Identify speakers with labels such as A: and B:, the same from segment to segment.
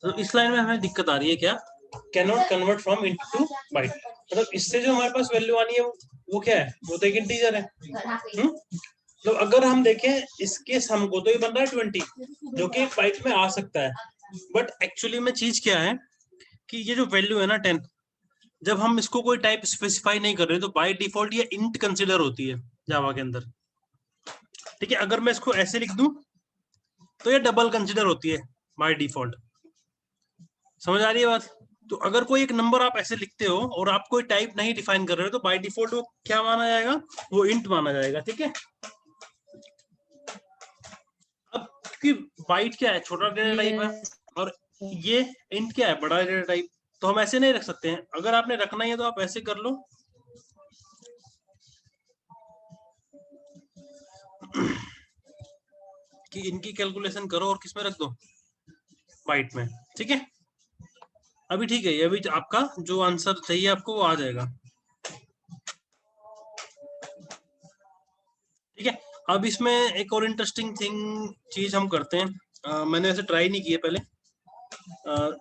A: तो इस लाइन में हमें दिक्कत आ रही है क्या, can not convert from int to byte, मतलब इससे जो हमारे पास वैल्यू आनी है वो क्या है, वो तो एक इंटीजर है। तो अगर हम देखें इसके सम को तो ये बन रहा है 20, जो कि एक बाइट में आ सकता है, बट एक्चुअली में चीज क्या है कि ये जो वैल्यू है ना 10, जब हम इसको कोई टाइप स्पेसिफाई नहीं कर रहे तो बाय डिफॉल्ट ये इंट कंसीडर होती है जावा के अंदर। ठीक है, अगर मैं इसको ऐसे लिख दूं तो ये डबल कंसीडर होती है बाय डिफॉल्ट। समझ आ रही है बात? तो अगर कोई एक नंबर आप ऐसे लिखते हो और आप कोई टाइप नहीं डिफाइन कर रहे हो तो बाय डिफॉल्ट वो क्या माना जाएगा, वो इंट माना जाएगा। ठीक है, अब क्योंकि बाइट क्या है, छोटा डेटा टाइप है, और ये इंट क्या है, बड़ा डेटा टाइप, तो हम ऐसे नहीं रख सकते हैं। अगर आपने रखना ही है तो आप ऐसे कर लो कि इनकी कैलकुलेशन करो और किसमें रख दो, बाइट में। ठीक है, अभी ठीक है, ये अभी आपका जो आंसर चाहिए आपको वो आ जाएगा। ठीक है, अब इसमें एक और इंटरेस्टिंग चीज हम करते हैं, मैंने ऐसे ट्राई नहीं की है पहले,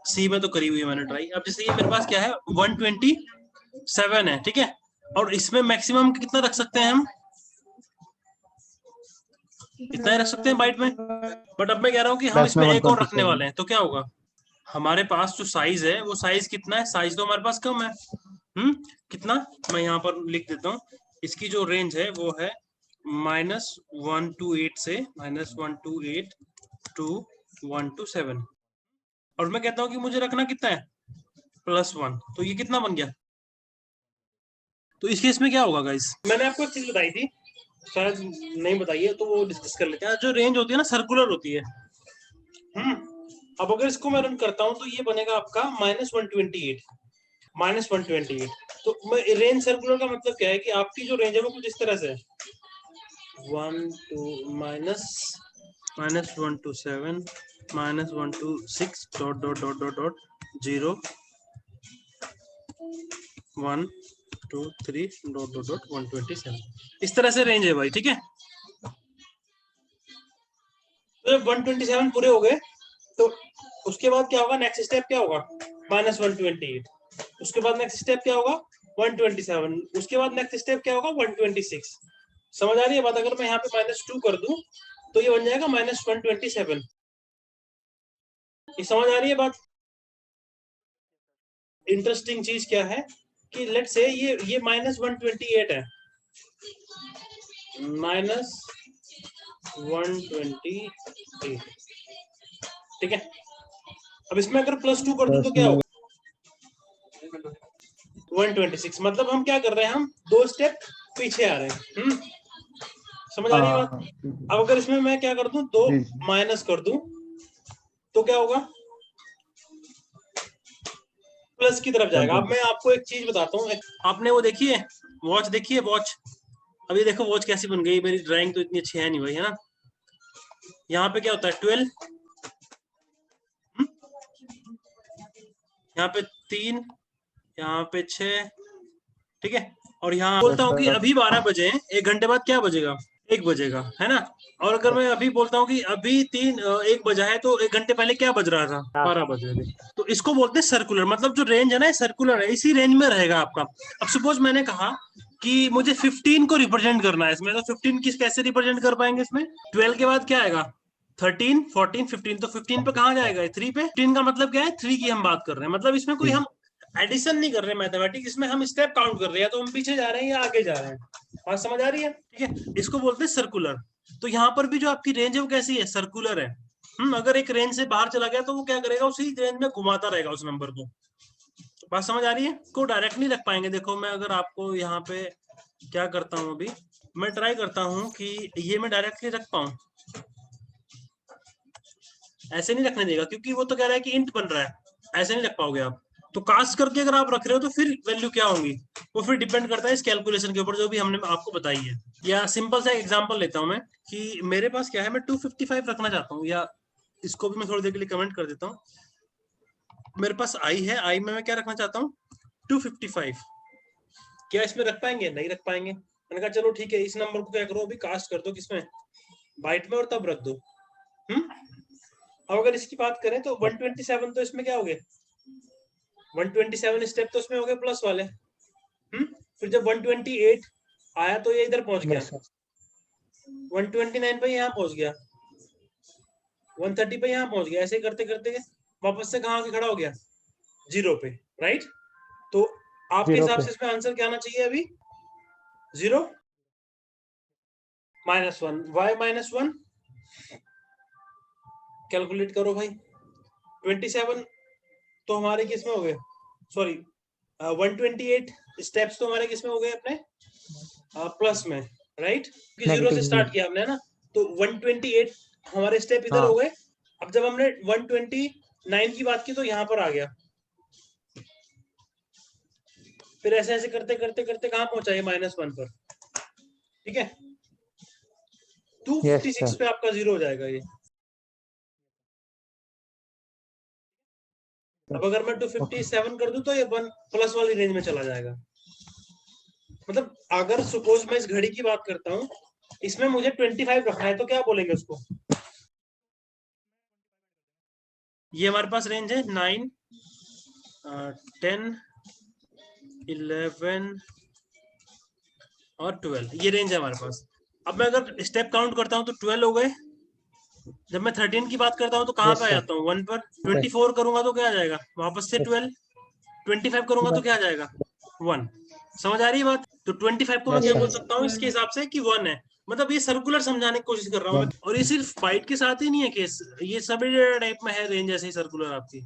A: सी में तो करी हुई है मैंने ट्राई। अब जैसे ये मेरे पास क्या है 127 है, ठीक है, और इसमें मैक्सिमम कितना रख सकते हैं हम, इतना ही रख सकते हैं बाइट में। बट अब मैं कह रहा हूँ कि हम
B: प्लस में
A: इसमें एक और रखने
B: 127।
A: वाले हैं, तो क्या होगा, हमारे पास जो साइज है वो साइज कितना है, साइज तो हमारे पास कम है। कितना, मैं यहाँ पर लिख देता हूँ, इसकी जो रेंज है वो है -128 से -128 टू 127, और मैं कहता हूँ कि मुझे रखना कितना है +1, तो ये कितना बन गया। तो इस केस में क्या होगा गाइस, मैंने आपको एक चीज बताई थी, शायद नहीं बताई है, तो वो डिस्कस कर लेते हैं। जो रेंज होती है ना सर्कुलर होती है। हम्म अब अगर इसको मैं रन करता हूँ तो ये बनेगा आपका -128, -128। तो रेंज सर्कुलर का मतलब क्या है कि आपकी जो रेंज है वो कुछ इस तरह से है, 1 to -127 -126 ... 0 1 2 3 ... 127, इस तरह से रेंज है भाई। ठीक है, तो जब 127 पूरे हो गए तो उसके बाद क्या होगा, नेक्स्ट स्टेप क्या होगा, -128, उसके बाद नेक्स्ट स्टेप क्या होगा 127, उसके बाद नेक्स्ट स्टेप क्या होगा 126। समझ आ रही है बात? अगर मैं यहाँ पे -2 कर दूं तो ये बन जाएगा -127। ये समझ आ रही है बात? इंटरेस्टिंग चीज क्या है कि लेट से ये -128 है, -128, ठीक है। अब इसमें अगर +2 कर दूं तो क्या होगा 126, मतलब हम क्या कर रहे हैं, हम 2 स्टेप पीछे आ रहे हैं। समझ आ रही है बात?
B: हाँ
A: अब अगर इसमें मैं क्या कर दूं, 2
B: जी।
A: माइनस कर दूं तो क्या होगा, प्लस की तरफ जाएगा। अब मैं आपको एक चीज बताता हूँ, आपने वो देखी है वॉच, देखी है वॉच? अब ये देखो वॉच कैसी बन गई, मेरी ड्राइंग तो इतनी अच्छी है नहीं भाई, है ना। यहाँ पे क्या होता है 12, यहाँ पे 3, यहाँ पे 6, ठीक है, और यहाँ बोलता हूँ कि अभी 12 बजे हैं, 1 घंटे बाद क्या बजेगा, 1 बजेगा, है ना। और अगर मैं अभी बोलता हूँ कि अभी 1 बजा है तो 1 घंटे पहले क्या बज रहा था, 12 बज रहे थे। तो इसको बोलते हैं सर्कुलर, मतलब जो रेंज है ना सर्कुलर है, इसी रेंज में रहेगा आपका। अब सपोज मैंने कहा कि मुझे 15 को रिप्रेजेंट करना है इसमें, तो 15 किस कैसे रिप्रेजेंट कर पाएंगे इसमें, 12 के बाद क्या आएगा 13 14 15, तो 15 पे कहाँ जाएगा 3 पे, 15 का मतलब क्या है 3 की हम बात कर रहे हैं, मतलब इसमें कोई हम एडिशन नहीं कर रहे मैथमेटिक्स, इसमें हम स्टेप काउंट कर रहे हैं, तो हम पीछे जा रहे हैं या आगे जा रहे हैं। बात समझ आ रही है? ठीक है, इसको बोलते हैं सर्कुलर। तो यहाँ पर भी जो आपकी रेंज है वो कैसी है, सर्कुलर है। अगर एक रेंज से बाहर चला गया तो वो क्या करेगा, उसी रेंज में घुमाता रहेगा उस नंबर को। बात समझ आ रही है? को डायरेक्ट नहीं रख पाएंगे। देखो मैं अगर आपको यहाँ पे क्या करता हूँ, अभी मैं ट्राई करता हूँ कि ये मैं डायरेक्टली रख पाऊँ, ऐसे नहीं रखने देगा क्योंकि वो तो कह रहा है कि इंट बन रहा है, ऐसे नहीं रख पाओगे आप। तो कास्ट करके अगर आप रख रहे हो तो फिर वैल्यू क्या होंगी, वो फिर डिपेंड करता है इस कैलकुलेशन के ऊपर जो भी हमने आपको बताई है। या सिंपल सा एग्जांपल लेता हूं मैं कि मेरे पास क्या है, मैं 255 रखना चाहता हूँ, या इसको भी मैं थोड़ी देर के लिए कमेंट कर देता हूँ। मेरे पास आई है, आई में मैं क्या रखना चाहता हूँ 255। क्या इसमें रख पाएंगे? नहीं रख पाएंगे। मैंने कहा चलो ठीक है, इस नंबर को क्या करो अभी कास्ट कर दो किसमें, बाइट में, और तब रख दो। अब अगर इसकी बात करें तो 127 तो इसमें क्या हो गया, 127 स्टेप तो उसमें हो गए प्लस वाले। फिर जब 128 आया तो ये इधर पहुंच गया, 129 पे यहाँ पहुंच गया, 130 पे यहाँ पहुंच गया, ऐसे करते करते वापस से कहाँ आके खड़ा हो गया, 0 पे, राइट। तो आपके हिसाब से इसमें आंसर क्या आना चाहिए अभी, 0 -1, y -1, कैलकुलेट करो भाई। 27 तो हमारे किस में हो गए, सॉरी 128 स्टेप्स तो हमारे किस में हो गए अपने, प्लस में, राइट, क्योंकि 0 से स्टार्ट किया हमने ना। तो 128 हमारे स्टेप इधर हो गए। अब जब हमने 129 की बात की तो यहाँ पर आ गया, फिर ऐसे ऐसे करते करते करते कहाँ पहुंचा ये -1 पर, ठीक है। 256 पे आपका 0 हो जाएगा ये। अब अगर मैं 257 कर दूं तो ये 1 प्लस वाली रेंज में चला जाएगा। मतलब अगर सपोज मैं इस घड़ी की बात करता हूँ, इसमें मुझे 25 रखना है तो क्या बोलेंगे उसको, ये हमारे पास रेंज है 9, 10, 11 और 12, ये रेंज है हमारे पास। अब मैं अगर स्टेप काउंट करता हूँ तो 12 हो गए। जब मैं 13 की बात करता हूँ तो कहाँ पे आ जाता हूँ, 1 पर। 24 करूंगा तो क्या आ जाएगा, वापस से 12। 25 करूंगा तो क्या आ जाएगा, 1। समझ आ रही है बात। तो 25 को मैं क्या बोल सकता हूँ इसके हिसाब से कि 1 है। मतलब ये सर्कुलर समझाने की कोशिश कर रहा हूँ मैं। और ये सिर्फ बाइट के साथ ही नहीं है केस, ये सभी टाइप में है रेंज ऐसे ही सर्कुलर आपकी,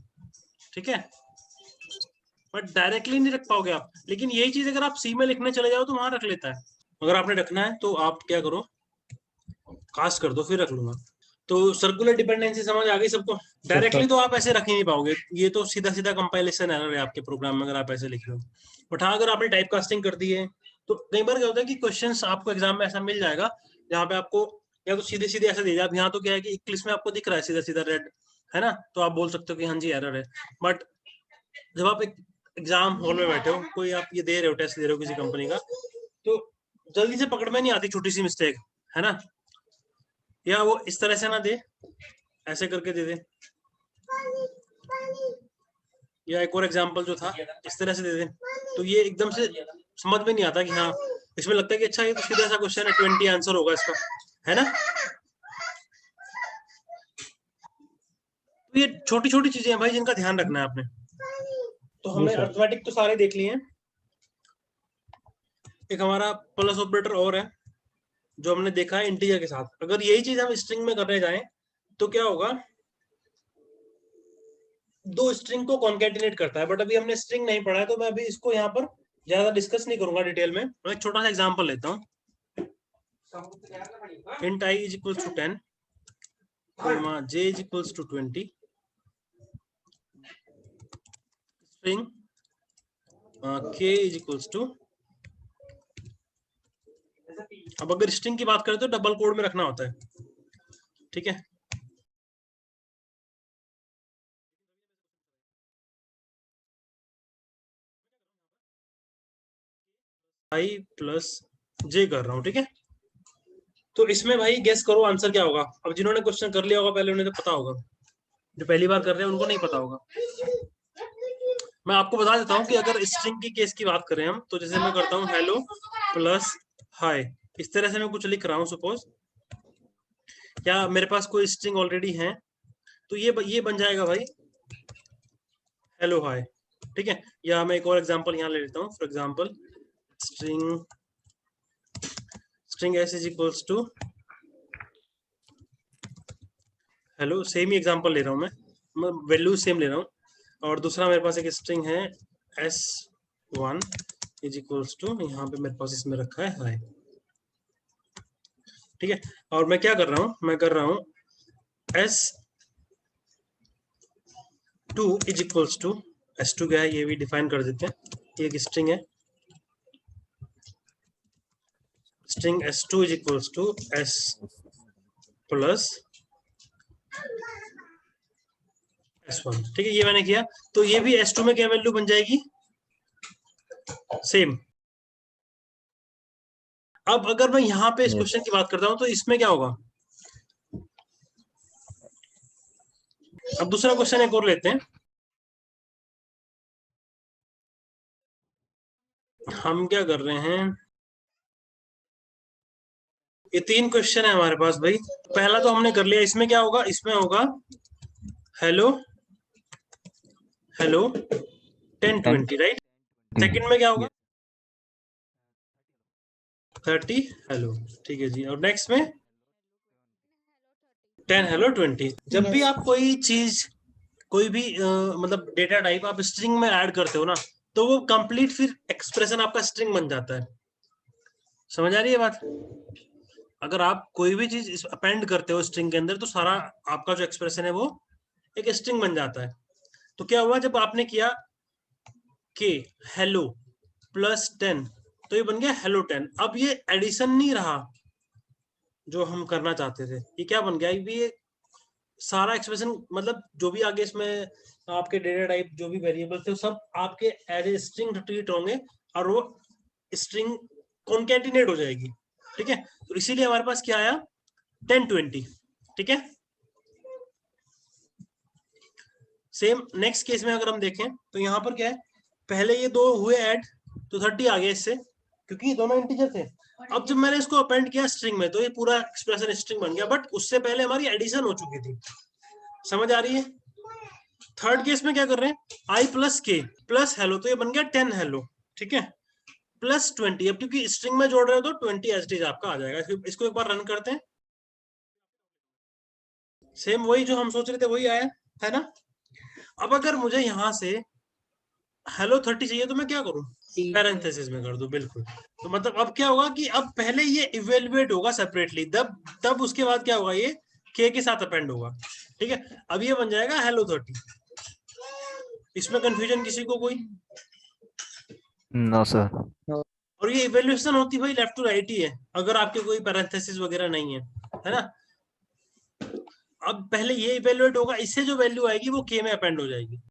A: ठीक है। बट डायरेक्टली नहीं रख पाओगे आप, लेकिन यही चीज अगर आप सी में लिखने चले जाओ तो वहां रख लेता है। अगर आपने रखना है तो आप क्या करो, कास्ट कर दो, फिर रख लूंगा। तो सर्कुलर डिपेंडेंसी समझ आ गई सबको। डायरेक्टली तो आप ऐसे रख ही नहीं पाओगे, ये तो सीधा सीधा कंपाइलेशन एरर है आपके प्रोग्राम में अगर आप ऐसे लिख रहे हो। बट हाँ, अगर आपने टाइप कास्टिंग कर दी है तो कई बार क्या होता है कि क्वेश्चंस आपको एग्जाम में ऐसा मिल जाएगा जहाँ पे आपको या तो सीधे सीधे ऐसे दे दिया। अब यहाँ तो क्या है कि इंग्लिश में आपको दिख रहा है सीधा सीधा रेड, है ना, तो आप बोल सकते हो कि हाँ जी एरर है। बट जब आप एक एग्जाम हॉल में बैठे हो, कोई आप ये दे रहे हो, टेस्ट दे रहे हो किसी कंपनी का, तो जल्दी से पकड़ में नहीं आती छोटी सी मिस्टेक, है ना। या वो इस तरह से ना दे, ऐसे करके दे दे, या एक और एग्जांपल जो था इस तरह से दे दे, तो ये एकदम से समझ में नहीं आता कि हाँ, इसमें लगता है कि अच्छा ये तो सीधा सा क्वेश्चन है, 20 आंसर होगा इसका, है ना। तो ये छोटी छोटी चीजें हैं भाई जिनका ध्यान रखना है आपने। तो हमने अर्थमेटिक तो सारे देख लिए हैं। एक हमारा प्लस ऑपरेटर और है जो हमने देखा है इंटीजर के साथ। अगर यही चीज हम स्ट्रिंग में करने जाएं तो क्या होगा, दो स्ट्रिंग को कॉन्केटिनेट करता है। बट अभी हमने स्ट्रिंग नहीं पढ़ा है तो मैं अभी इसको यहाँ पर ज्यादा डिस्कस नहीं करूंगा डिटेल में। मैं एक छोटा सा एग्जांपल लेता हूँ। int I is equals to 10, j is equals to 20, string k is equals to, अब अगर स्ट्रिंग की बात करें तो डबल कोड में रखना होता है, ठीक है। i प्लस j कर रहा हूँ, ठीक है। तो इसमें भाई गेस करो आंसर क्या होगा। अब जिन्होंने क्वेश्चन कर लिया होगा पहले उन्हें तो पता होगा, जो पहली बार कर रहे हैं उनको नहीं पता होगा। मैं आपको बता देता हूँ कि अगर स्ट्रिंग की केस की बात करें हम, तो जैसे मैं करता हूँ हेलो प्लस हाय, इस तरह से मैं कुछ लिख रहा हूँ सपोज, या मेरे पास कोई स्ट्रिंग ऑलरेडी है, तो ये बन जाएगा भाई हेलो हाय, ठीक है। या मैं एक और एग्जांपल यहाँ ले लेता हूँ। For example string s is equals to hello, same ही एग्जांपल ले रहा हूँ मैं वैल्यू सेम ले रहा हूँ। और दूसरा मेरे पास एक स्ट्रिंग है s1 इज इक्वल्स टू, यहाँ पे मेरे पास इसमें रखा है हाय, ठीक है। और मैं क्या कर रहा हूँ, मैं कर रहा हूँ s2 is equals to, s2 क्या है ये भी डिफाइन कर देते हैं, ये एक स्ट्रिंग है, string s2 is equals to s plus s1, ठीक है। ये मैंने किया तो ये भी s2 में क्या वैल्यू बन जाएगी, सेम। अब अगर मैं यहाँ पे इस क्वेश्चन की बात करता हूँ तो इसमें क्या होगा, अब दूसरा क्वेश्चन एक और लेते हैं। हम क्या कर रहे हैं, ये 3 क्वेश्चन है हमारे पास भाई। पहला तो हमने कर लिया, इसमें क्या होगा, इसमें होगा हेलो हेलो 1020, राइट। सेकंड में क्या होगा 30 हेलो, ठीक है जी। और नेक्स्ट में 10 हेलो 20। जब भी आप कोई चीज, कोई भी मतलब डेटा टाइप आप स्ट्रिंग में ऐड करते हो ना, तो वो कंप्लीट फिर एक्सप्रेशन आपका स्ट्रिंग बन जाता है। समझ आ रही है बात। अगर आप कोई भी चीज अपेंड करते हो स्ट्रिंग के अंदर, तो सारा आपका जो एक्सप्रेशन है वो एक स्ट्रिंग बन जाता है। तो क्या हुआ जब आपने किया के हेलो प्लस 10, तो ये बन गया हेलो 10। अब ये एडिशन नहीं रहा जो हम करना चाहते थे, ये क्या बन गया, ये सारा एक्सप्रेशन, मतलब जो भी आगे इसमें आपके डेटा टाइप जो भी वेरिएबल थे सब आपके एज ए स्ट्रिंग ट्रीट होंगे, और वो स्ट्रिंग कॉन्केटिनेट हो जाएगी। ठीक है, तो इसीलिए हमारे पास क्या आया 1020। ठीक है, सेम नेक्स्ट केस में अगर हम देखें तो यहाँ पर क्या है, पहले ये दो हुए ऐड तो 30 आ गया इससे, क्योंकि ये दोनों इंटीजर थे। अब जब मैंने इसको अपेंड किया स्ट्रिंग में, तो ये पूरा एक्सप्रेशन स्ट्रिंग बन गया, बट उससे पहले हमारी एडिशन हो चुकी थी। समझ आ रही है। थर्ड केस में क्या कर रहे हैं, आई प्लस के प्लस हेलो, तो ये बन गया 10 हेलो। ठीक है, प्लस 20, अब क्योंकि स्ट्रिंग में जोड़ रहे हो तो 20 एज आपका आ जाएगा। इसको एक बार रन करते हैं, सेम वही जो हम सोच रहे थे वही आया है ना। अब अगर मुझे यहां से हेलो 30 चाहिए तो मैं क्या करूं, पैरेंथेसिस में कर दूं, बिल्कुल। तो मतलब अब क्या होगा कि अब पहले ये इवेल्युएट होगा सेपरेटली, तब उसके बाद क्या होगा, ये के साथ अपेंड होगा। ठीक है, अब ये बन जाएगा हेलो 30। इसमें कंफ्यूजन किसी को कोई?
B: No sir.
A: और ये इवेल्युएशन होती भाई लेफ्ट टू राइट ही है, अगर आपके कोई पैरेंथेसिस वगैरह नहीं है ना। अब पहले ये इवेल्युएट होगा, इससे जो वैल्यू आएगी वो के में अपेंड हो जाएगी।